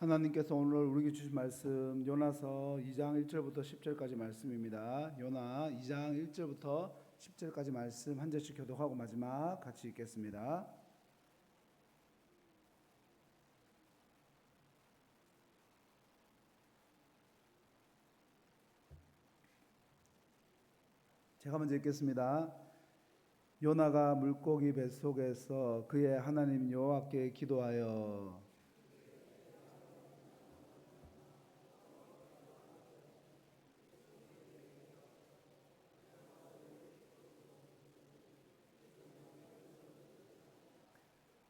하나님께서 오늘 우리에게 주신 말씀 요나서 2장 1절부터 10절까지 말씀입니다. 요나 2장 1절부터 10절까지 말씀 한 절씩 교독하고 마지막 같이 읽겠습니다. 제가 먼저 읽겠습니다. 요나가 물고기 뱃속에서 그의 하나님 여호와께 기도하여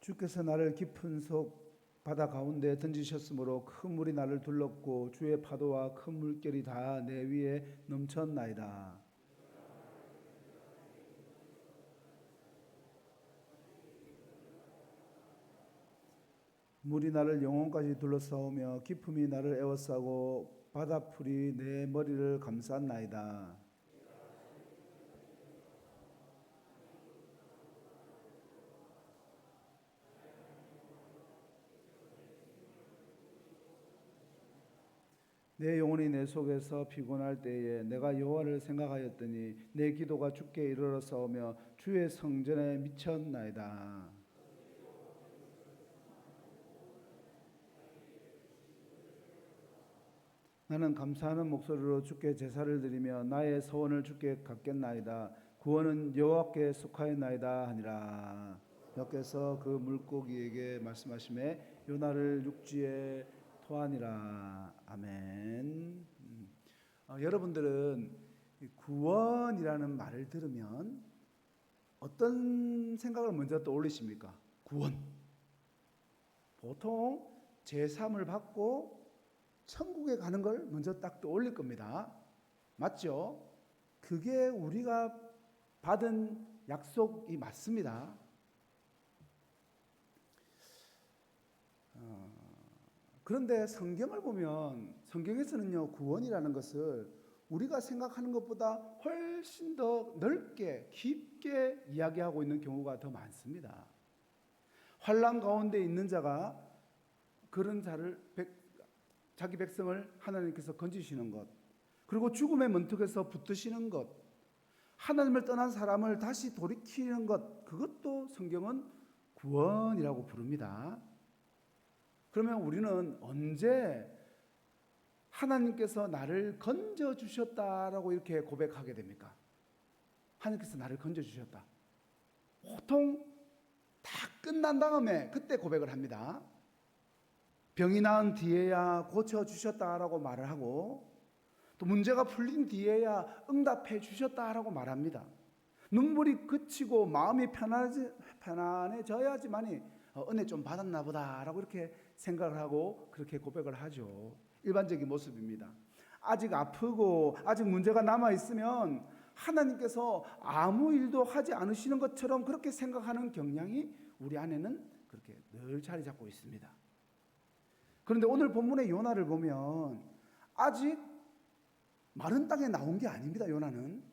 주께서 나를 깊은 속 바다 가운데 던지셨으므로 큰 물이 나를 둘렀고 주의 파도와 큰 물결이 다 내 위에 넘쳤나이다. 물이 나를 영혼까지 둘러싸우며 깊음이 나를 에워싸고 바다풀이 내 머리를 감쌌나이다. 내 영혼이 내 속에서 피곤할 때에 내가 여호와를 생각하였더니 내 기도가 주께 이르러싸우며 주의 성전에 미쳤나이다. 나는 감사하는 목소리로 주께 제사를 드리며 나의 소원을 주께 갚겠나이다. 구원은 여호와께 속하였나이다 하니라. 여호와께서 그 물고기에게 말씀하시매 요나를 육지에 토하니라. 아멘. 여러분들은 구원이라는 말을 들으면 어떤 생각을 먼저 떠올리십니까? 구원. 보통 제3을 받고 천국에 가는 걸 먼저 딱 떠올릴 겁니다. 맞죠? 그게 우리가 받은 약속이 맞습니다. 그런데 성경을 보면 성경에서는요, 구원이라는 것을 우리가 생각하는 것보다 훨씬 더 넓게 깊게 이야기하고 있는 경우가 더 많습니다. 환난 가운데 있는 자가 그런 자를 자기 백성을 하나님께서 건지시는 것, 그리고 죽음의 문턱에서 붙드시는 것, 하나님을 떠난 사람을 다시 돌이키는 것, 그것도 성경은 구원이라고 부릅니다. 그러면 우리는 언제 하나님께서 나를 건져주셨다라고 이렇게 고백하게 됩니까? 하나님께서 나를 건져주셨다. 보통 다 끝난 다음에 그때 고백을 합니다. 병이 나은 뒤에야 고쳐주셨다라고 말을 하고, 또 문제가 풀린 뒤에야 응답해 주셨다라고 말합니다. 눈물이 그치고 마음이 편안해져야지만이 은혜 좀 받았나 보다라고 이렇게 생각을 하고 그렇게 고백을 하죠. 일반적인 모습입니다. 아직 아프고 아직 문제가 남아있으면 하나님께서 아무 일도 하지 않으시는 것처럼 그렇게 생각하는 경향이 우리 안에는 그렇게 늘 자리 잡고 있습니다. 그런데 오늘 본문의 요나를 보면 아직 마른 땅에 나온 게 아닙니다. 요나는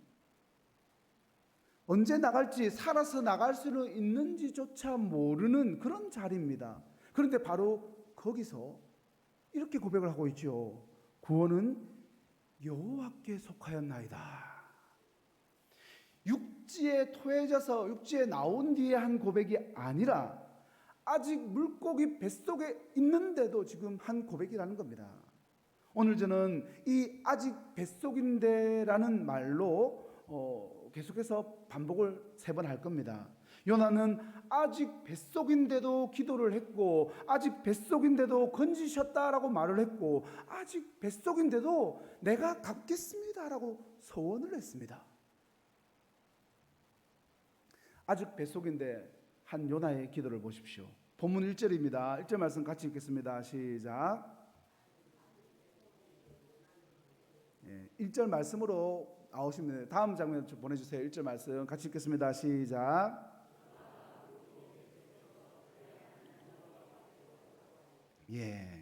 언제 나갈지, 살아서 나갈 수는 있는지조차 모르는 그런 자리입니다. 그런데 바로 거기서 이렇게 고백을 하고 있죠. 구원은 여호와께 속하였나이다. 육지에 토해져서 육지에 나온 뒤에 한 고백이 아니라 아직 물고기 뱃속에 있는데도 지금 한 고백이라는 겁니다. 오늘 저는 이 아직 뱃속인데라는 말로 계속해서 반복을 3번 할 겁니다. 요나는 아직 뱃속인데도 기도를 했고, 아직 뱃속인데도 건지셨다라고 말을 했고, 아직 뱃속인데도 내가 갚겠습니다라고 소원을 했습니다. 아직 뱃속인데 한 요나의 기도를 보십시오. 본문 1절입니다. 1절 말씀 같이 읽겠습니다. 시작. 1절 말씀으로 나오시면 다음 장면 좀 보내주세요. 1절 말씀 같이 읽겠습니다. 시작.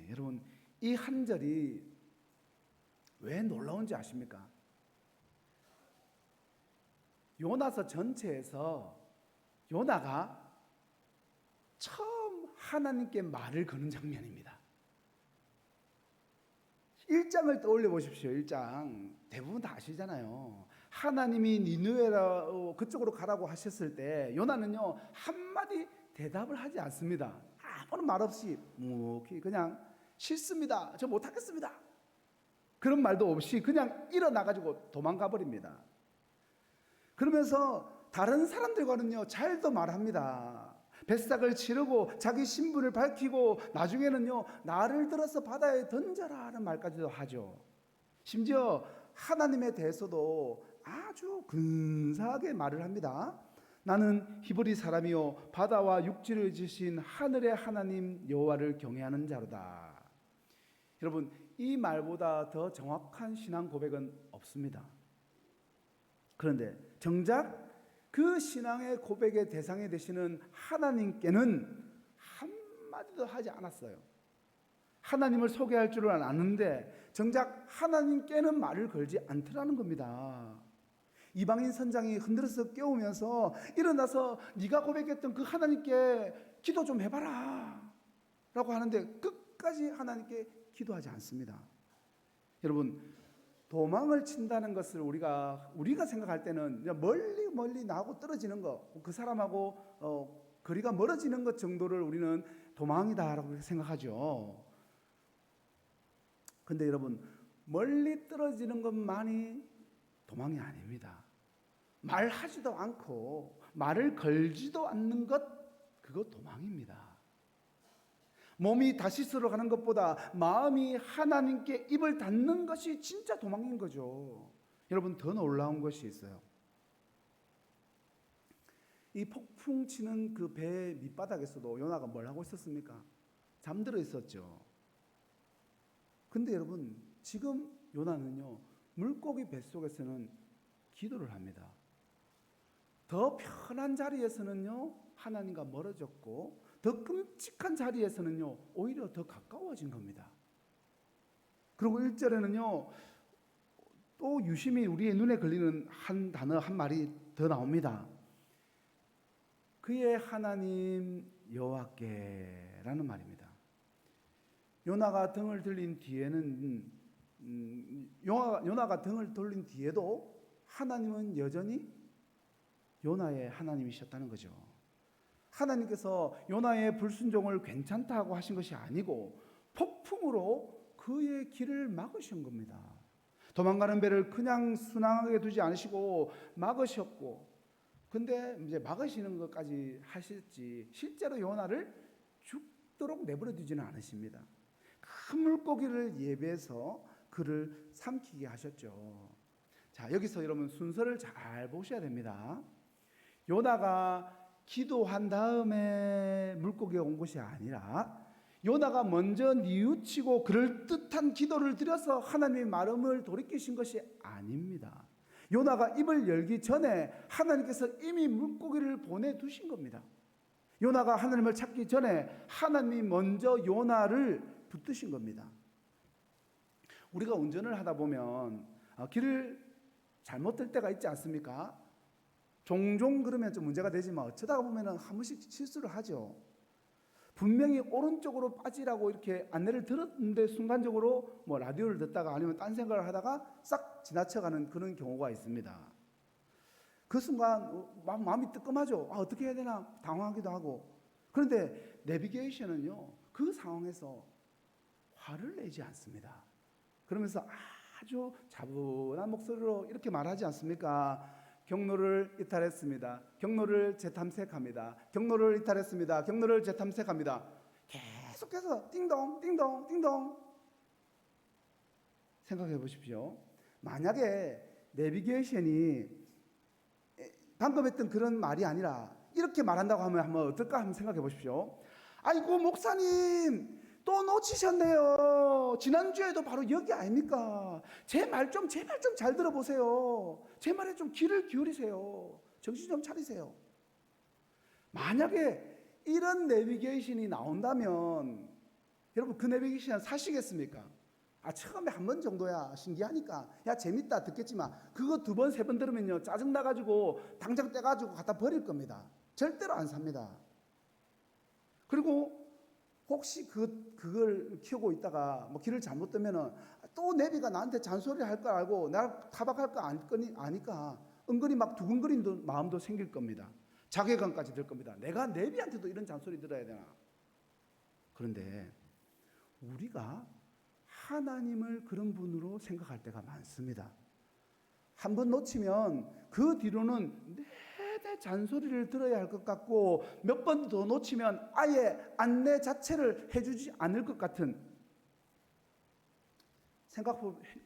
여러분, 이 한 절이 왜 놀라운지 아십니까? 요나서 전체에서 요나가 처음 하나님께 말을 거는 장면입니다. 1장을 떠올려 보십시오. 1장 대부분 다 아시잖아요. 하나님이 니느웨라 그쪽으로 가라고 하셨을 때 요나는요 한마디 대답을 하지 않습니다. 아무런 말 없이 묵히 그냥 싫습니다. 저 못하겠습니다. 그런 말도 없이 그냥 일어나가지고 도망가 버립니다. 그러면서 다른 사람들과는요 잘도 말합니다. 뱃삭을 치르고 자기 신분을 밝히고 나중에는요 나를 들어서 바다에 던져라 하는 말까지도 하죠. 심지어 하나님에 대해서도 아주 근사하게 말을 합니다. 나는 히브리 사람이요 바다와 육지를 지으신 하늘의 하나님 여호와를 경외하는 자로다. 여러분 이 말보다 더 정확한 신앙 고백은 없습니다. 그런데 정작 그 신앙의 고백의 대상이 되시는 하나님께는 한마디도 하지 않았어요. 하나님을 소개할 줄은 아는데 정작 하나님께는 말을 걸지 않더라는 겁니다. 이방인 선장이 흔들어서 깨우면서 일어나서 네가 고백했던 그 하나님께 기도 좀 해봐라 라고 하는데 끝까지 하나님께 기도하지 않습니다. 여러분 도망을 친다는 것을 우리가 생각할 때는 멀리 나하고 떨어지는 것, 그 사람하고 거리가 멀어지는 것 정도를 우리는 도망이다라고 생각하죠. 근데 여러분 멀리 떨어지는 것만이 도망이 아닙니다. 말하지도 않고 말을 걸지도 않는 것, 그거 도망입니다. 몸이 다시스로 가는 것보다 마음이 하나님께 입을 닫는 것이 진짜 도망인 거죠. 여러분 더 놀라운 것이 있어요. 이 폭풍 치는 그 배 밑바닥에서도 요나가 뭘 하고 있었습니까? 잠들어 있었죠. 근데 여러분 지금 요나는요 물고기 뱃속에서는 기도를 합니다. 더 편한 자리에서는요 하나님과 멀어졌고 더 끔찍한 자리에서는요 오히려 더 가까워진 겁니다. 그리고 1절에는요 또 유심히 우리의 눈에 걸리는 한 단어 한 말이 더 나옵니다. 그의 하나님 여호와께라는 말입니다. 요나가 등을 돌린 뒤에는 요나가 등을 돌린 뒤에도 하나님은 여전히 요나의 하나님이셨다는 거죠. 하나님께서 요나의 불순종을 괜찮다고 하신 것이 아니고 폭풍으로 그의 길을 막으신 겁니다. 도망가는 배를 그냥 순항하게 두지 않으시고 막으셨고, 근데 이제 막으시는 것까지 하셨지 실제로 요나를 죽도록 내버려 두지는 않으십니다. 큰 물고기를 예배해서 그를 삼키게 하셨죠. 자, 여기서 여러분 순서를 잘 보셔야 됩니다. 요나가 기도한 다음에 물고기가 온 것이 아니라 요나가 먼저 뉘우치고 그럴듯한 기도를 드려서 하나님의 마음을 돌이키신 것이 아닙니다. 요나가 입을 열기 전에 하나님께서 이미 물고기를 보내두신 겁니다. 요나가 하나님을 찾기 전에 하나님이 먼저 요나를 붙드신 겁니다. 우리가 운전을 하다 보면 길을 잘못 들 때가 있지 않습니까? 종종 그러면 좀 문제가 되지만 어쩌다 보면 한 번씩 실수를 하죠. 분명히 오른쪽으로 빠지라고 이렇게 안내를 들었는데 순간적으로 뭐 라디오를 듣다가 아니면 딴 생각을 하다가 싹 지나쳐가는 그런 경우가 있습니다. 그 순간 마음이 뜨끔하죠. 어떻게 해야 되나 당황하기도 하고. 그런데 내비게이션은요 그 상황에서 화를 내지 않습니다. 그러면서 아주 차분한 목소리로 이렇게 말하지 않습니까? 경로를 이탈했습니다. 경로를 재탐색합니다. 경로를 이탈했습니다. 경로를 재탐색합니다. 계속해서 띵동 띵동 띵동. 생각해 보십시오. 만약에 내비게이션이 방금 했던 그런 말이 아니라 이렇게 말한다고 하면 한번 어떨까 한번 생각해 보십시오. 아이고 목사님 또 놓치셨네요. 지난주에도 바로 여기 아닙니까? 제 말 좀 제발 좀 잘 들어보세요. 제 말에 좀 귀를 기울이세요. 정신 좀 차리세요. 만약에 이런 내비게이션이 나온다면 여러분 그 내비게이션 사시겠습니까? 처음에 한 번 정도야 신기하니까 야 재밌다 듣겠지만 그거 2번 3번 들으면요 짜증나가지고 당장 떼가지고 갖다 버릴 겁니다. 절대로 안 삽니다. 그리고 혹시 그걸 키우고 있다가 뭐 길을 잘못 뜨면은 또 내비가 나한테 잔소리를 할 걸 알고 나를 타박할 거 아니까 은근히 막 두근거리는 마음도 생길 겁니다. 자괴감까지 들 겁니다. 내가 내비한테도 이런 잔소리 들어야 되나? 그런데 우리가 하나님을 그런 분으로 생각할 때가 많습니다. 한 번 놓치면 그 뒤로는 내내 잔소리를 들어야 할 것 같고 몇 번 더 놓치면 아예 안내 자체를 해주지 않을 것 같은,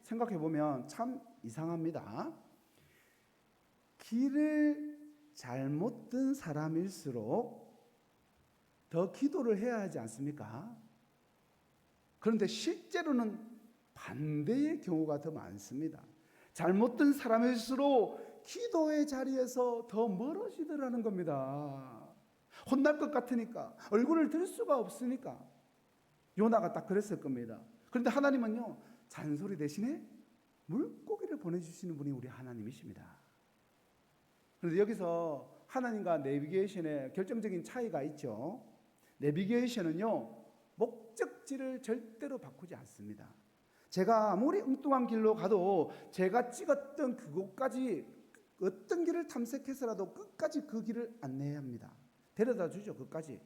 생각해보면 참 이상합니다. 길을 잘못 든 사람일수록 더 기도를 해야 하지 않습니까? 그런데 실제로는 반대의 경우가 더 많습니다. 잘못 든 사람일수록 기도의 자리에서 더 멀어지더라는 겁니다. 혼날 것 같으니까, 얼굴을 들 수가 없으니까. 요나가 딱 그랬을 겁니다. 그런데 하나님은요, 잔소리 대신에 물고기를 보내주시는 분이 우리 하나님이십니다. 그런데 여기서 하나님과 내비게이션의 결정적인 차이가 있죠. 내비게이션은요, 목적지를 절대로 바꾸지 않습니다. 제가 아무리 엉뚱한 길로 가도 제가 찍었던 그곳까지 어떤 길을 탐색해서라도 끝까지 그 길을 안내해야 합니다. 데려다 주죠, 끝까지.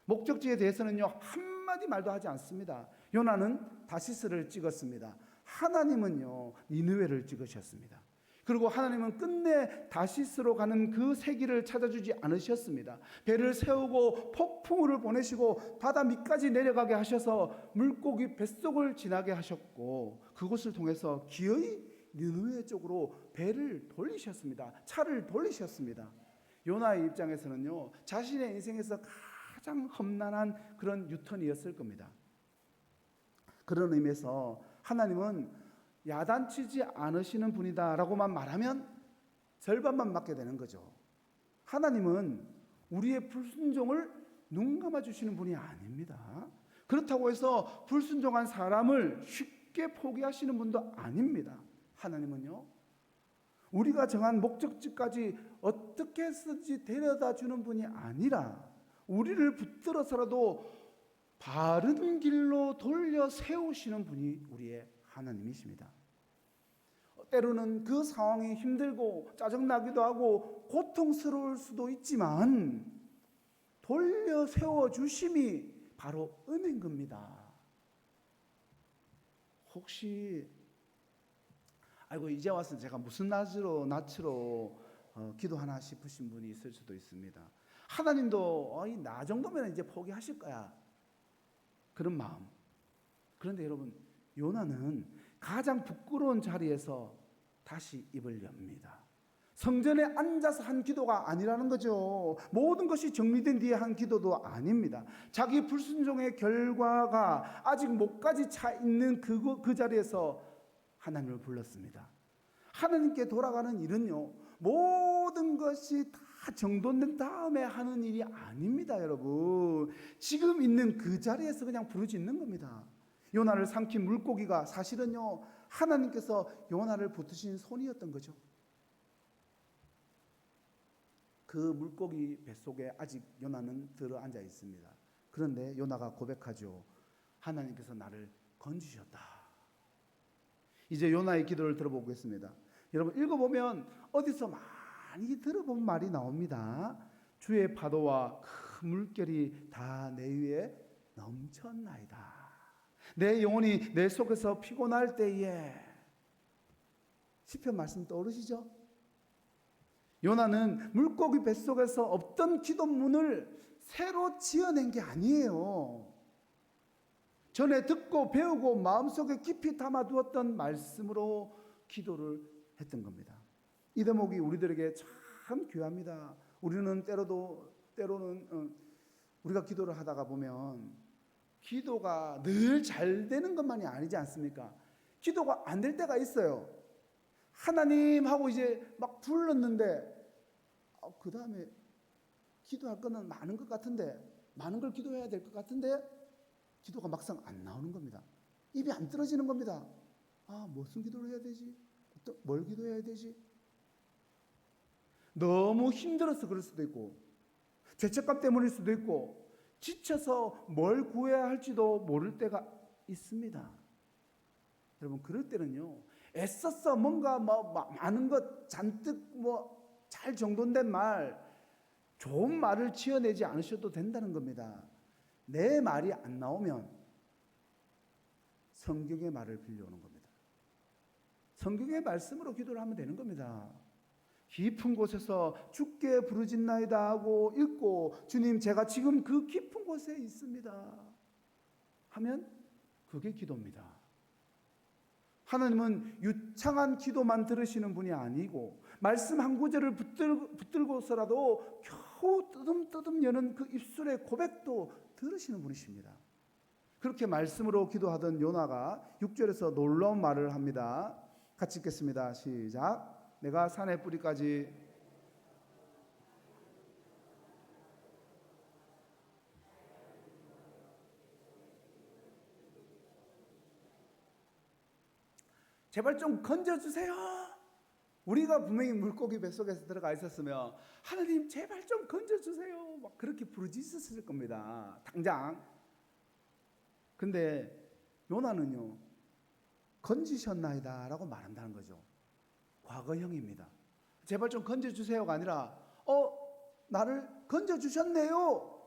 목적지에 대해서는요, 한마디 말도 하지 않습니다. 요나는 다시스를 찍었습니다. 하나님은요, 니느웨를 찍으셨습니다. 그리고 하나님은 끝내 다시스로 가는 그 세기를 찾아주지 않으셨습니다. 배를 세우고 폭풍우를 보내시고 바다 밑까지 내려가게 하셔서 물고기 뱃속을 지나게 하셨고 그곳을 통해서 기어이 니느웨 쪽으로 배를 돌리셨습니다. 차를 돌리셨습니다. 요나의 입장에서는요, 자신의 인생에서 가장 험난한 그런 유턴이었을 겁니다. 그런 의미에서 하나님은 야단치지 않으시는 분이다라고만 말하면 절반만 맞게 되는 거죠. 하나님은 우리의 불순종을 눈 감아주시는 분이 아닙니다. 그렇다고 해서 불순종한 사람을 쉽게 포기하시는 분도 아닙니다. 하나님은요, 우리가 정한 목적지까지 어떻게 해서든지 데려다 주는 분이 아니라 우리를 붙들어서라도 바른 길로 돌려 세우시는 분이 우리의 하나님이십니다. 때로는 그 상황이 힘들고 짜증나기도 하고 고통스러울 수도 있지만 돌려 세워주심이 바로 은혜인 겁니다. 혹시 아이고 이제 와서 제가 무슨 낯으로 기도하나 싶으신 분이 있을 수도 있습니다. 하나님도 나 정도면 이제 포기하실 거야, 그런 마음. 그런데 여러분, 요나는 가장 부끄러운 자리에서 다시 입을 엽니다. 성전에 앉아서 한 기도가 아니라는 거죠. 모든 것이 정리된 뒤에 한 기도도 아닙니다. 자기 불순종의 결과가 아직 목까지 차 있는 그 자리에서 하나님을 불렀습니다. 하나님께 돌아가는 일은요, 모든 것이 다 정돈된 다음에 하는 일이 아닙니다, 여러분. 지금 있는 그 자리에서 그냥 부르짖는 겁니다. 요나를 삼킨 물고기가 사실은요, 하나님께서 요나를 붙으신 손이었던 거죠. 그 물고기 뱃속에 아직 요나는 들어앉아 있습니다. 그런데 요나가 고백하죠. 하나님께서 나를 건지셨다. 이제 요나의 기도를 들어보겠습니다. 여러분, 읽어보면 어디서 많이 들어본 말이 나옵니다. 주의 파도와 큰 물결이 다 내 위에 넘쳤나이다. 내 영혼이 내 속에서 피곤할 때에. 시편 말씀 떠오르시죠? 요나는 물고기 뱃속에서 없던 기도문을 새로 지어낸 게 아니에요. 전에 듣고 배우고 마음속에 깊이 담아두었던 말씀으로 기도를 했던 겁니다. 이 대목이 우리들에게 참 귀합니다. 우리는 때로는 우리가 기도를 하다가 보면 기도가 늘 잘 되는 것만이 아니지 않습니까? 기도가 안 될 때가 있어요. 하나님 하고 이제 막 불렀는데 그 다음에 기도할 거는 많은 것 같은데, 많은 걸 기도해야 될 것 같은데 기도가 막상 안 나오는 겁니다. 입이 안 떨어지는 겁니다. 무슨 기도를 해야 되지? 뭘 기도해야 되지? 너무 힘들어서 그럴 수도 있고, 죄책감 때문일 수도 있고, 지쳐서 뭘 구해야 할지도 모를 때가 있습니다. 여러분 그럴 때는요, 애써서 뭔가 많은 것 잔뜩 잘 정돈된 말, 좋은 말을 지어내지 않으셔도 된다는 겁니다. 내 말이 안 나오면 성경의 말을 빌려오는 겁니다. 성경의 말씀으로 기도를 하면 되는 겁니다. 깊은 곳에서 주께 부르짖나이다 하고 읽고, 주님 제가 지금 그 깊은 곳에 있습니다 하면 그게 기도입니다. 하나님은 유창한 기도만 들으시는 분이 아니고, 말씀 한 구절을 붙들고서라도 겨우 뜨듬뜨듬 여는 그 입술의 고백도 들으시는 분이십니다. 그렇게 말씀으로 기도하던 요나가 6절에서 놀라운 말을 합니다. 같이 읽겠습니다. 시작. 내가 산의 뿌리까지 제발 좀 건져주세요. 우리가 분명히 물고기 뱃속에서 들어가 있었으면 하나님 제발 좀 건져주세요 막 그렇게 부르짖었을 겁니다. 당장. 근데 요나는요, 건지셨나이다 라고 말한다는 거죠. 과거형입니다. 제발 좀 건져주세요가 아니라 나를 건져주셨네요.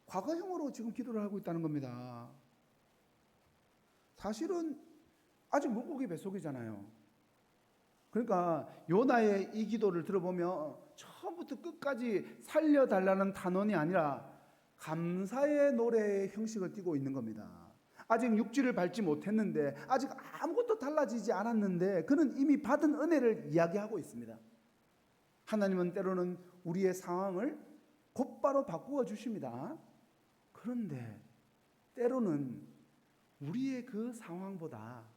과거형으로 지금 기도를 하고 있다는 겁니다. 사실은 아직 물고기 뱃속이잖아요. 그러니까 요나의 이 기도를 들어보면 처음부터 끝까지 살려달라는 단원이 아니라 감사의 노래의 형식을 띠고 있는 겁니다. 아직 육지를 밟지 못했는데, 아직 아무것도 달라지지 않았는데 그는 이미 받은 은혜를 이야기하고 있습니다. 하나님은 때로는 우리의 상황을 곧바로 바꾸어 주십니다. 그런데 때로는 우리의 그 상황보다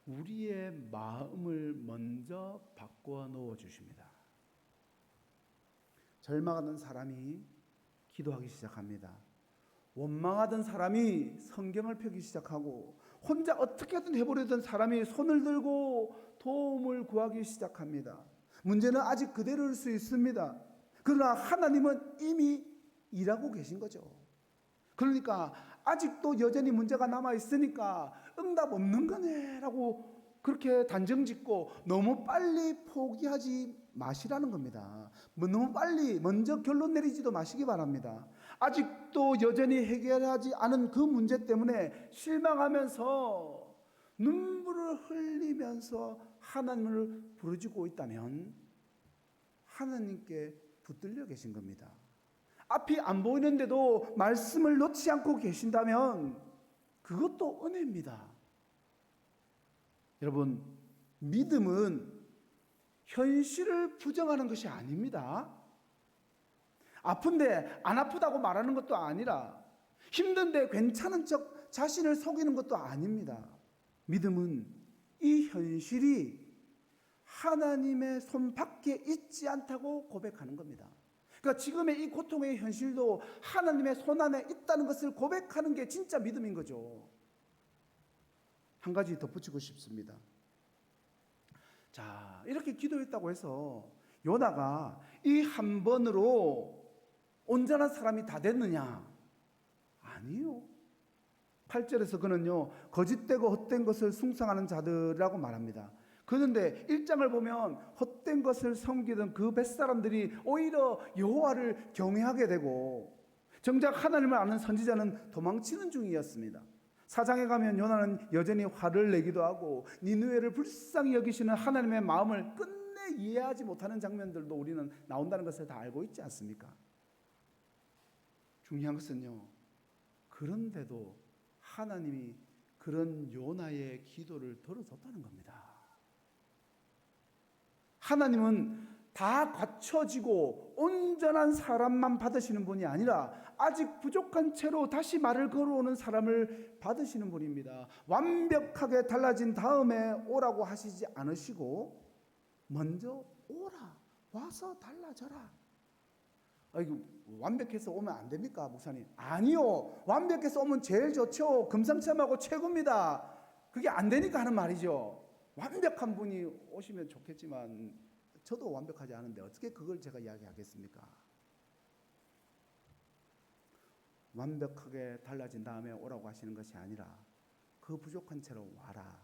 우리의 마음을 먼저 바꾸어 놓아 주십니다. 절망하던 사람이 기도하기 시작합니다. 원망하던 사람이 성경을 펴기 시작하고, 혼자 어떻게든 해보려던 사람이 손을 들고 도움을 구하기 시작합니다. 문제는 아직 그대로일 수 있습니다. 그러나 하나님은 이미 일하고 계신 거죠. 그러니까 아직도 여전히 문제가 남아있으니까 응답 없는 거네 라고 그렇게 단정짓고 너무 빨리 포기하지 마시라는 겁니다. 너무 빨리 먼저 결론 내리지도 마시기 바랍니다. 아직도 여전히 해결하지 않은 그 문제 때문에 실망하면서 눈물을 흘리면서 하나님을 부르짖고 있다면 하나님께 붙들려 계신 겁니다. 앞이 안 보이는데도 말씀을 놓지 않고 계신다면 그것도 은혜입니다. 여러분, 믿음은 현실을 부정하는 것이 아닙니다. 아픈데 안 아프다고 말하는 것도 아니라, 힘든데 괜찮은 척 자신을 속이는 것도 아닙니다. 믿음은 이 현실이 하나님의 손 밖에 있지 않다고 고백하는 겁니다. 그러니까 지금의 이 고통의 현실도 하나님의 손 안에 있다는 것을 고백하는 게 진짜 믿음인 거죠. 한 가지 덧붙이고 싶습니다. 자, 이렇게 기도했다고 해서 요나가 이 한 번으로 온전한 사람이 다 됐느냐? 아니요. 8절에서 그는요, 거짓되고 헛된 것을 숭상하는 자들이라고 말합니다. 그런데 1장을 보면 헛된 것을 섬기던 그 뱃사람들이 오히려 여호와를 경외하게 되고, 정작 하나님을 아는 선지자는 도망치는 중이었습니다. 4장에 가면 요나는 여전히 화를 내기도 하고 니느웨를 불쌍히 여기시는 하나님의 마음을 끝내 이해하지 못하는 장면들도 우리는 나온다는 것을 다 알고 있지 않습니까? 중요한 것은요, 그런데도 하나님이 그런 요나의 기도를 들어줬다는 겁니다. 하나님은 다 갖춰지고 온전한 사람만 받으시는 분이 아니라 아직 부족한 채로 다시 말을 걸어오는 사람을 받으시는 분입니다. 완벽하게 달라진 다음에 오라고 하시지 않으시고 먼저 오라, 와서 달라져라. 이거 완벽해서 오면 안 됩니까, 목사님? 아니요, 완벽해서 오면 제일 좋죠. 금상첨화고 최고입니다. 그게 안 되니까 하는 말이죠. 완벽한 분이 오시면 좋겠지만 저도 완벽하지 않은데 어떻게 그걸 제가 이야기하겠습니까? 완벽하게 달라진 다음에 오라고 하시는 것이 아니라 그 부족한 채로 와라.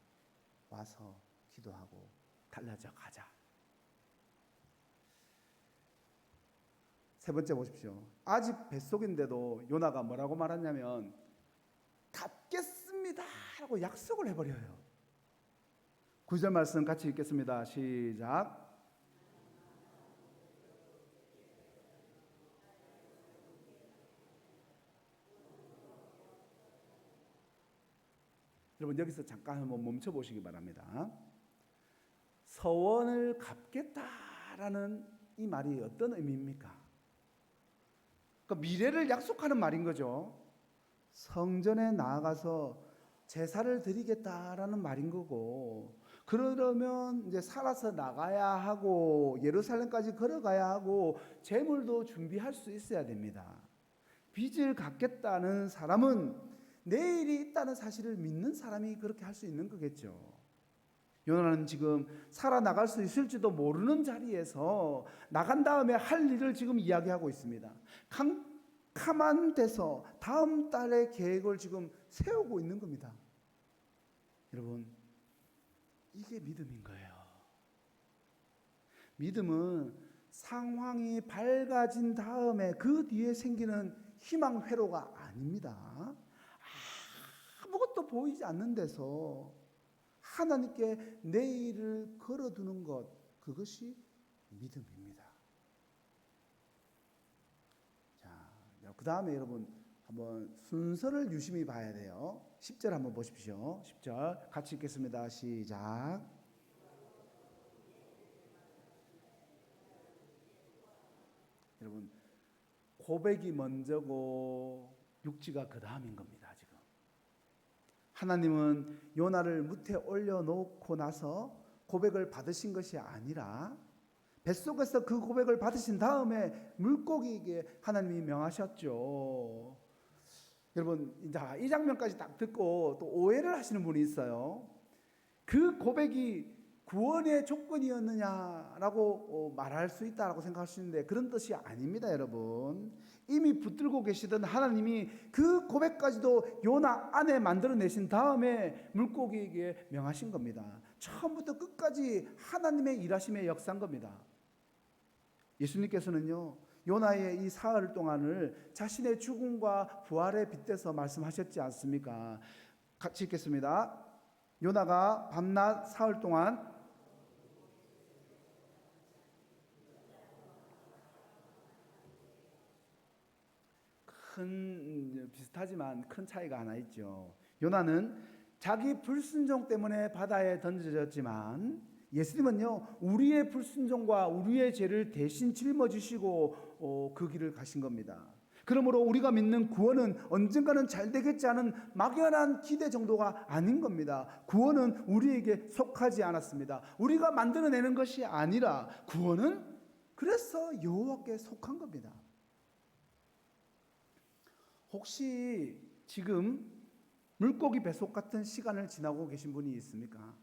와서 기도하고 달라져 가자. 세 번째 보십시오. 아직 뱃속인데도 요나가 뭐라고 말하냐면 갚겠습니다 라고 약속을 해버려요. 9절 말씀 같이 읽겠습니다. 시작. 여러분 여기서 잠깐 한번 멈춰 보시기 바랍니다. 서원을 갚겠다라는 이 말이 어떤 의미입니까? 그러니까 미래를 약속하는 말인 거죠. 성전에 나아가서 제사를 드리겠다라는 말인 거고, 그러려면 이제 살아서 나가야 하고 예루살렘까지 걸어가야 하고 재물도 준비할 수 있어야 됩니다. 빚을 갚겠다는 사람은 내일이 있다는 사실을 믿는 사람이 그렇게 할 수 있는 거겠죠. 요나는 지금 살아나갈 수 있을지도 모르는 자리에서 나간 다음에 할 일을 지금 이야기하고 있습니다. 캄캄한 데서 다음 달의 계획을 지금 세우고 있는 겁니다. 여러분, 이게 믿음인 거예요. 믿음은 상황이 밝아진 다음에 그 뒤에 생기는 희망 회로가 아닙니다. 아무것도 보이지 않는 데서 하나님께 내일을 걸어두는 것, 그것이 믿음입니다. 자, 그 다음에 여러분 한번 순서를 유심히 봐야 돼요. 10절 한번 보십시오. 10절 같이 읽겠습니다. 시작. 여러분, 고백이 먼저고 육지가 그 다음인 겁니다. 지금 하나님은 요나를 무태 올려놓고 나서 고백을 받으신 것이 아니라 뱃속에서 그 고백을 받으신 다음에 물고기에게 하나님이 명하셨죠. 여러분, 이제 이 장면까지 딱 듣고 또 오해를 하시는 분이 있어요. 그 고백이 구원의 조건이었느냐라고 말할 수 있다라고 생각할 수 있는데 그런 뜻이 아닙니다, 여러분. 이미 붙들고 계시던 하나님이 그 고백까지도 요나 안에 만들어내신 다음에 물고기에게 명하신 겁니다. 처음부터 끝까지 하나님의 일하심의 역사인 겁니다. 예수님께서는요, 요나의 이 사흘 동안을 자신의 죽음과 부활에 빗대서 말씀하셨지 않습니까? 같이 읽겠습니다. 요나가 밤낮 사흘 동안 비슷하지만 큰 차이가 하나 있죠. 요나는 자기 불순종 때문에 바다에 던져졌지만 예수님은요, 우리의 불순종과 우리의 죄를 대신 짊어지시고 그 길을 가신 겁니다. 그러므로 우리가 믿는 구원은 언젠가는 잘 되겠지 하는 막연한 기대 정도가 아닌 겁니다. 구원은 우리에게 속하지 않았습니다. 우리가 만들어내는 것이 아니라 구원은 그래서 여호와께 속한 겁니다. 혹시 지금 물고기 뱃속 같은 시간을 지나고 계신 분이 있습니까?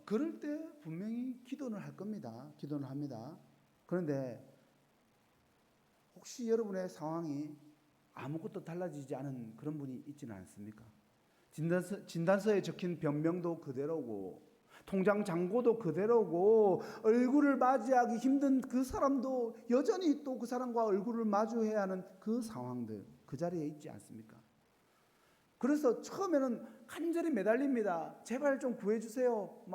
그럴 때 분명히 기도는 할 겁니다. 기도는 합니다. 그런데 혹시 여러분의 상황이 아무것도 달라지지 않은 그런 분이 있지는 않습니까? 진단서에 적힌 변명도 그대로고 통장 잔고도 그대로고 얼굴을 맞이하기 힘든 그 사람도 여전히 또 그 사람과 얼굴을 마주해야 하는 그 상황들, 그 자리에 있지 않습니까? 그래서 처음에는 간절히 매달립니다. 제발 좀 구해주세요.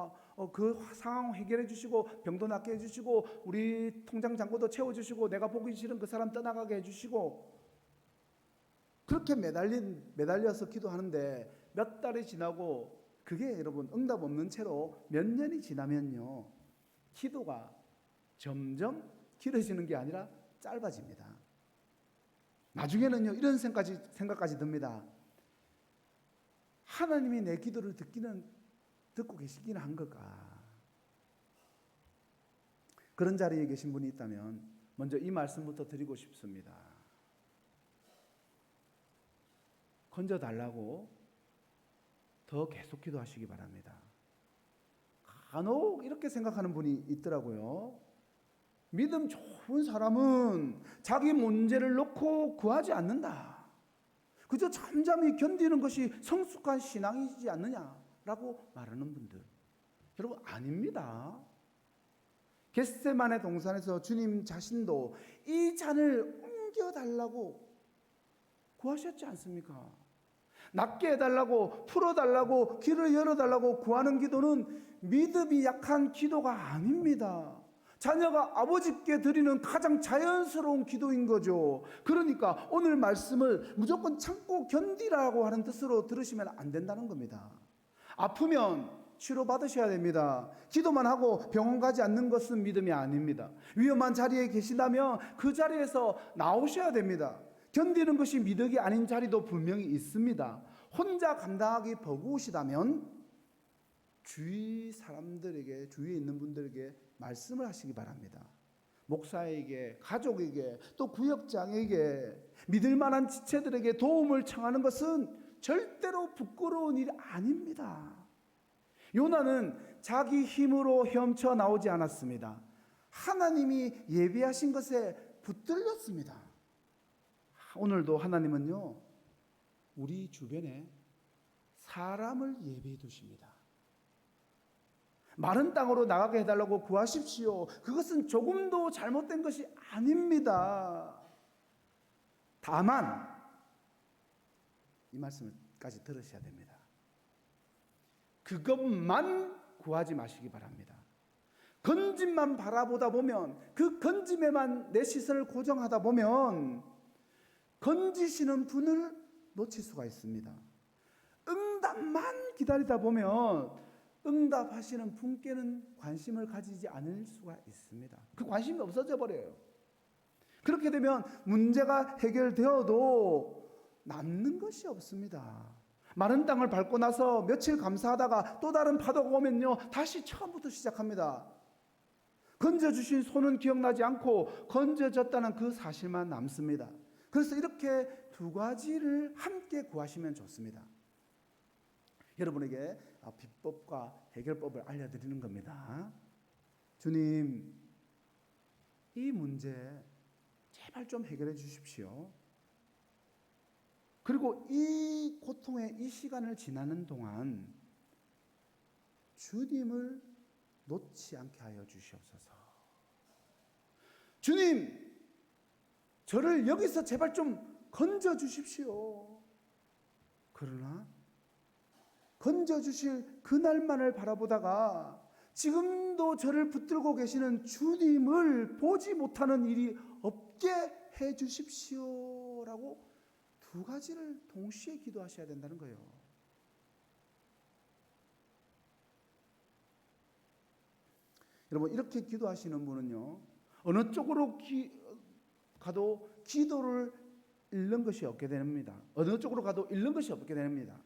그 상황 해결해 주시고 병도 낫게 해주시고 우리 통장 잔고도 채워주시고 내가 보기 싫은 그 사람 떠나가게 해주시고, 그렇게 매달려서 기도하는데 몇 달이 지나고 그게 여러분 응답 없는 채로 몇 년이 지나면요, 기도가 점점 길어지는 게 아니라 짧아집니다. 나중에는요, 이런 생각까지 듭니다. 하나님이 내 기도를 듣고 계시기는 한 걸까? 그런 자리에 계신 분이 있다면 먼저 이 말씀부터 드리고 싶습니다. 건져달라고 더 계속 기도하시기 바랍니다. 간혹 이렇게 생각하는 분이 있더라고요. 믿음 좋은 사람은 자기 문제를 놓고 구하지 않는다. 그저 잠잠히 견디는 것이 성숙한 신앙이지 않느냐라고 말하는 분들, 여러분 아닙니다. 겟세마네 동산에서 주님 자신도 이 잔을 옮겨달라고 구하셨지 않습니까? 낫게 해달라고, 풀어달라고, 길을 열어달라고 구하는 기도는 믿음이 약한 기도가 아닙니다. 자녀가 아버지께 드리는 가장 자연스러운 기도인 거죠. 그러니까 오늘 말씀을 무조건 참고 견디라고 하는 뜻으로 들으시면 안 된다는 겁니다. 아프면 치료받으셔야 됩니다. 기도만 하고 병원 가지 않는 것은 믿음이 아닙니다. 위험한 자리에 계신다면 그 자리에서 나오셔야 됩니다. 견디는 것이 믿음이 아닌 자리도 분명히 있습니다. 혼자 감당하기 버거우시다면 주위 사람들에게, 주위에 있는 분들에게 말씀을 하시기 바랍니다. 목사에게, 가족에게, 또 구역장에게, 믿을 만한 지체들에게 도움을 청하는 것은 절대로 부끄러운 일이 아닙니다. 요나는 자기 힘으로 헤엄쳐 나오지 않았습니다. 하나님이 예비하신 것에 붙들렸습니다. 오늘도 하나님은요, 우리 주변에 사람을 예비해 두십니다. 마른 땅으로 나가게 해달라고 구하십시오. 그것은 조금도 잘못된 것이 아닙니다. 다만 이 말씀까지 들으셔야 됩니다. 그것만 구하지 마시기 바랍니다. 건짐만 바라보다 보면, 그 건짐에만 내 시선을 고정하다 보면 건지시는 분을 놓칠 수가 있습니다. 응답만 기다리다 보면 응답하시는 분께는 관심을 가지지 않을 수가 있습니다. 그 관심이 없어져 버려요. 그렇게 되면 문제가 해결되어도 남는 것이 없습니다. 마른 땅을 밟고 나서 며칠 감사하다가 또 다른 파도가 오면요, 다시 처음부터 시작합니다. 건져주신 손은 기억나지 않고 건져졌다는 그 사실만 남습니다. 그래서 이렇게 두 가지를 함께 구하시면 좋습니다. 여러분에게 비법과 해결법을 알려드리는 겁니다. 주님, 이 문제 제발 좀 해결해 주십시오. 그리고 이 고통의 이 시간을 지나는 동안 주님을 놓지 않게 하여 주시옵소서. 주님, 저를 여기서 제발 좀 건져 주십시오. 그러나 건져 주실 그날만을 바라보다가 지금도 저를 붙들고 계시는 주님을 보지 못하는 일이 없게 해 주십시오라고 두 가지를 동시에 기도하셔야 된다는 거예요. 여러분, 이렇게 기도하시는 분은요, 어느 쪽으로 가도 기도를 잃는 것이 없게 됩니다. 어느 쪽으로 가도 잃는 것이 없게 됩니다.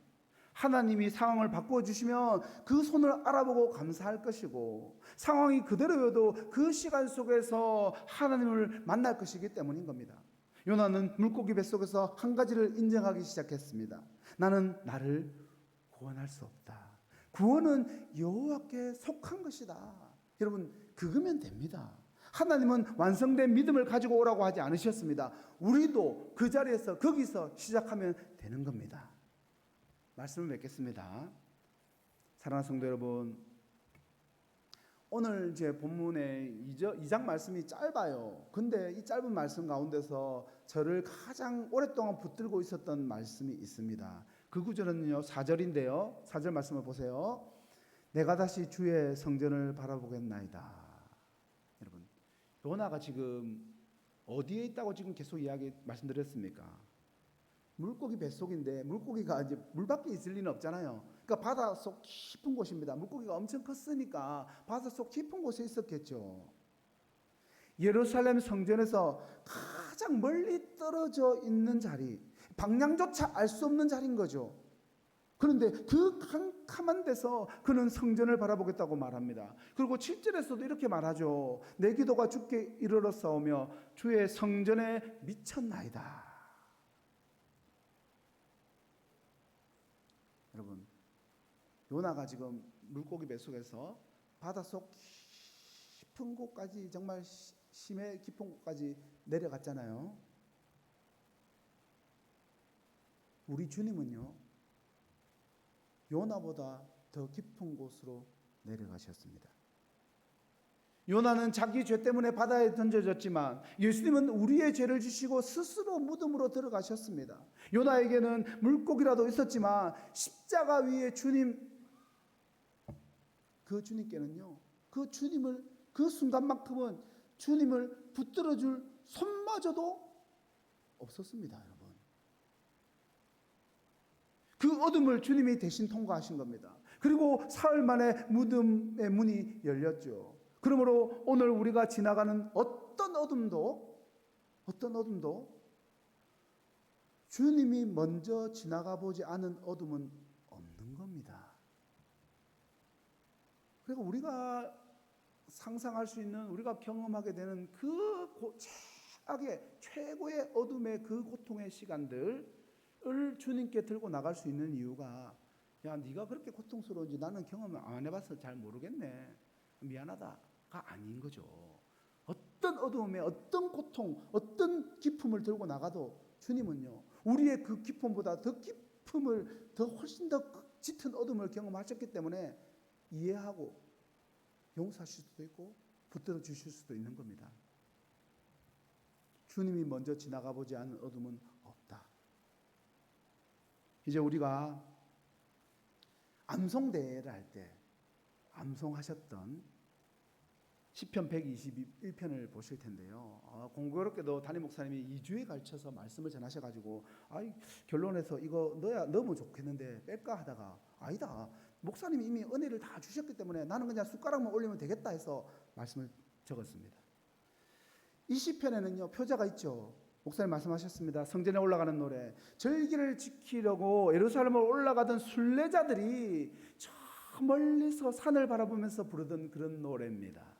하나님이 상황을 바꿔주시면 그 손을 알아보고 감사할 것이고, 상황이 그대로여도 그 시간 속에서 하나님을 만날 것이기 때문인 겁니다. 요나는 물고기 뱃속에서 한 가지를 인정하기 시작했습니다. 나는 나를 구원할 수 없다. 구원은 여호와께 속한 것이다. 여러분, 그거면 됩니다. 하나님은 완성된 믿음을 가지고 오라고 하지 않으셨습니다. 우리도 그 자리에서, 거기서 시작하면 되는 겁니다. 말씀을 맺겠습니다. 사랑하는 성도 여러분, 오늘 제 본문의 2장 말씀이 짧아요. 근데 이 짧은 말씀 가운데서 저를 가장 오랫동안 붙들고 있었던 말씀이 있습니다. 그 구절은요, 4절인데요. 4절 말씀을 보세요. 내가 다시 주의 성전을 바라보겠나이다. 여러분, 요나가 지금 어디에 있다고 지금 계속 말씀드렸습니까? 물고기 뱃속인데, 물고기가 이제 물 밖에 있을 리는 없잖아요. 그러니까 바닷속 깊은 곳입니다. 물고기가 엄청 컸으니까 바닷속 깊은 곳에 있었겠죠. 예루살렘 성전에서 가장 멀리 떨어져 있는 자리, 방향조차 알 수 없는 자리인 거죠. 그런데 그 캄캄한 데서 그는 성전을 바라보겠다고 말합니다. 그리고 7절에서도 이렇게 말하죠. 내 기도가 주께 이르렀사오며 주의 성전에 미쳤나이다. 여러분, 요나가 지금 물고기 뱃속에서 바닷속 깊은 곳까지, 정말 심해 깊은 곳까지 내려갔잖아요. 우리 주님은요, 요나보다 더 깊은 곳으로 내려가셨습니다. 요나는 자기 죄 때문에 바다에 던져졌지만 예수님은 우리의 죄를 지시고 스스로 무덤으로 들어가셨습니다. 요나에게는 물고기라도 있었지만 십자가 위에 그 주님께는요, 그 순간만큼은 주님을 붙들어줄 손마저도 없었습니다, 여러분. 그 어둠을 주님이 대신 통과하신 겁니다. 그리고 사흘 만에 무덤의 문이 열렸죠. 그러므로 오늘 우리가 지나가는 어떤 어둠도 주님이 먼저 지나가 보지 않은 어둠은 없는 겁니다. 그리고 우리가 상상할 수 있는, 우리가 경험하게 되는 그 최고의 어둠의 그 고통의 시간들을 주님께 들고 나갈 수 있는 이유가, 야, 네가 그렇게 고통스러운지 나는 경험을 안 해봐서 잘 모르겠네, 미안하다가 아닌 거죠. 어떤 어둠에 어떤 고통, 어떤 기쁨을 들고 나가도 주님은요, 우리의 그 기쁨보다 더 기쁨을, 더 훨씬 더 짙은 어둠을 경험하셨기 때문에 이해하고 용서하실 수도 있고 붙들어 주실 수도 있는 겁니다. 주님이 먼저 지나가 보지 않은 어둠은 없다. 이제 우리가 암송대회를 할 때 암송하셨던 시편 121편을 보실 텐데요. 공교롭게도 담임 목사님이 2주에 걸쳐서 말씀을 전하셔가지고, 결론에서 이거 넣으면 좋겠는데 뺄까 하다가, 아니다, 목사님이 이미 은혜를 다 주셨기 때문에 나는 그냥 숟가락만 올리면 되겠다 해서 말씀을 적었습니다. 이 시편에는요, 표자가 있죠. 목사님 말씀하셨습니다. 성전에 올라가는 노래, 절기를 지키려고 예루살렘을 올라가던 순례자들이 저 멀리서 산을 바라보면서 부르던 그런 노래입니다.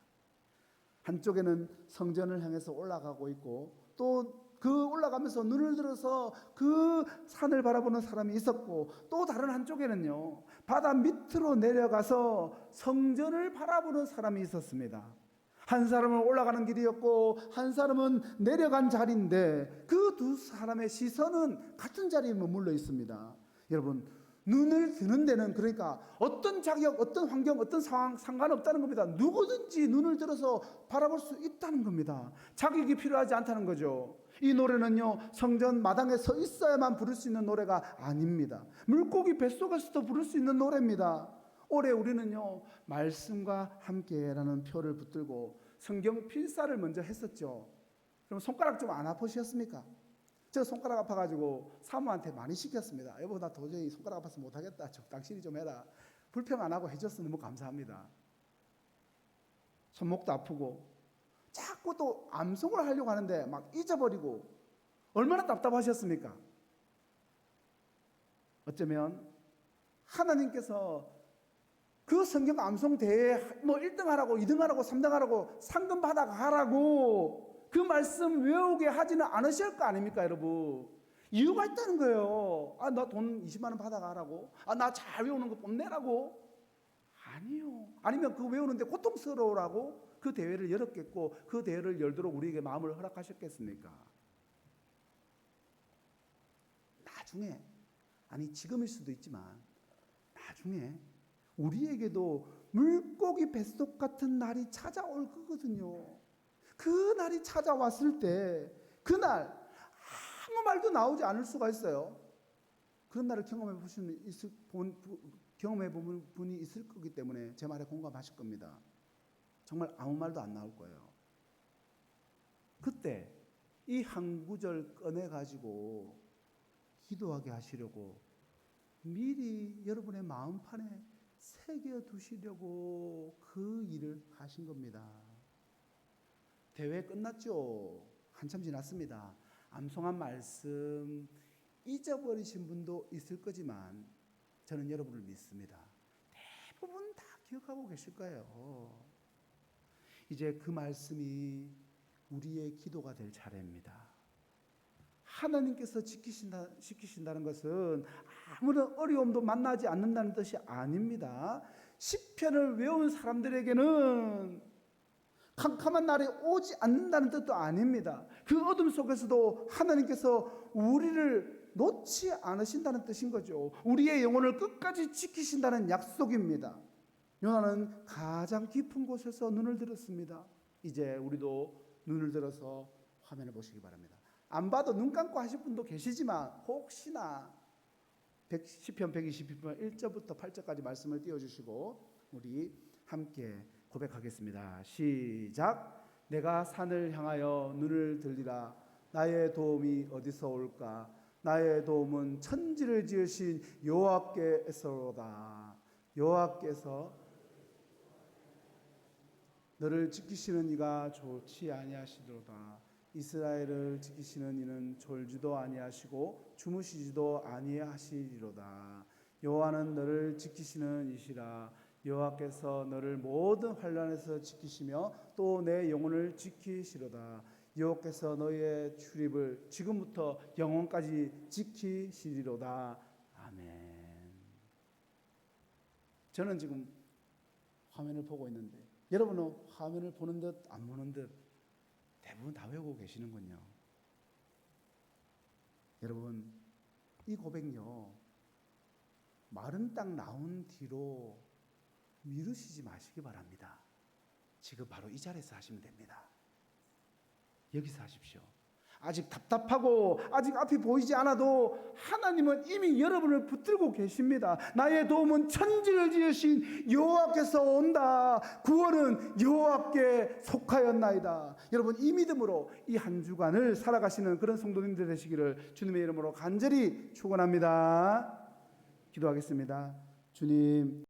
한쪽에는 성전을 향해서 올라가고 있고, 또 그 올라가면서 눈을 들어서 그 산을 바라보는 사람이 있었고, 또 다른 한쪽에는요, 바다 밑으로 내려가서 성전을 바라보는 사람이 있었습니다. 한 사람은 올라가는 길이었고 한 사람은 내려간 자리인데, 그 두 사람의 시선은 같은 자리에 머물러 있습니다. 여러분, 눈을 드는 데는, 그러니까 어떤 자격, 어떤 환경, 어떤 상황 상관없다는 겁니다. 누구든지 눈을 들어서 바라볼 수 있다는 겁니다. 자격이 필요하지 않다는 거죠. 이 노래는요, 성전 마당에 서 있어야만 부를 수 있는 노래가 아닙니다. 물고기 뱃속에서도 부를 수 있는 노래입니다. 올해 우리는요, 말씀과 함께라는 표를 붙들고 성경 필사를 먼저 했었죠. 그럼 손가락 좀 안 아프셨습니까? 제가 손가락 아파가지고 사모한테 많이 시켰습니다. 여보, 나 도저히 손가락 아파서 못하겠다, 당신이 좀 해라. 불평 안 하고 해줘서 너무 감사합니다. 손목도 아프고 자꾸 또 암송을 하려고 하는데 막 잊어버리고, 얼마나 답답하셨습니까? 어쩌면 하나님께서 그 성경 암송 대회에 1등 하라고, 2등 하라고, 3등 하라고, 상금 받아가라고 그 말씀 외우게 하지는 않으실 거 아닙니까, 여러분? 이유가 있다는 거예요. 나 돈 20만 원 받아가라고? 나 잘 외우는 거 뽐내라고? 아니요. 아니면 그 외우는데 고통스러우라고 그 대회를 열었겠고, 그 대회를 열도록 우리에게 마음을 허락하셨겠습니까? 나중에, 지금일 수도 있지만 나중에 우리에게도 물고기 뱃속 같은 날이 찾아올 거거든요. 그 날이 찾아왔을 때, 그날 아무 말도 나오지 않을 수가 있어요. 그런 날을 경험해 보면 분이 있을 거기 때문에 제 말에 공감하실 겁니다. 정말 아무 말도 안 나올 거예요. 그때 이 한 구절 꺼내가지고 기도하게 하시려고 미리 여러분의 마음판에 새겨두시려고 그 일을 하신 겁니다. 대회 끝났죠. 한참 지났습니다. 암송한 말씀 잊어버리신 분도 있을 거지만 저는 여러분을 믿습니다. 대부분 다 기억하고 계실 거예요. 이제 그 말씀이 우리의 기도가 될 차례입니다. 하나님께서 지키신다는 것은 아무런 어려움도 만나지 않는다는 뜻이 아닙니다. 시편을 외운 사람들에게는 캄캄한 날이 오지 않는다는 뜻도 아닙니다. 그 어둠 속에서도 하나님께서 우리를 놓지 않으신다는 뜻인 거죠. 우리의 영혼을 끝까지 지키신다는 약속입니다. 요나는 가장 깊은 곳에서 눈을 들었습니다. 이제 우리도 눈을 들어서 화면을 보시기 바랍니다. 안 봐도 눈 감고 하실 분도 계시지만 혹시나 시편 120편 1절부터 8절까지 말씀을 띄워주시고 우리 함께 고백하겠습니다. 시작. 내가 산을 향하여 눈을 들리라. 나의 도움이 어디서 올까? 나의 도움은 천지를 지으신 여호와께서로다. 여호와께서 너를 지키시는 이가 좋지 아니하시도다. 이스라엘을 지키시는 이는 졸지도 아니하시고 주무시지도 아니하시리로다. 여호와는 너를 지키시는 이시라. 여호와께서 너를 모든 환난에서 지키시며 또 내 영혼을 지키시로다. 여호와께서 너의 출입을 지금부터 영원까지 지키시리로다. 아멘. 저는 지금 화면을 보고 있는데 여러분은 화면을 보는 듯 안 보는 듯 대부분 다 외우고 계시는군요. 여러분, 이 고백요, 마른 땅 나온 뒤로 미루시지 마시기 바랍니다. 지금 바로 이 자리에서 하시면 됩니다. 여기서 하십시오. 아직 답답하고 아직 앞이 보이지 않아도 하나님은 이미 여러분을 붙들고 계십니다. 나의 도움은 천지를 지으신 여호와께서 온다. 구원은 여호와께 속하였나이다. 여러분, 이 믿음으로 이 한 주간을 살아가시는 그런 성도님들 되시기를 주님의 이름으로 간절히 축원합니다. 기도하겠습니다. 주님,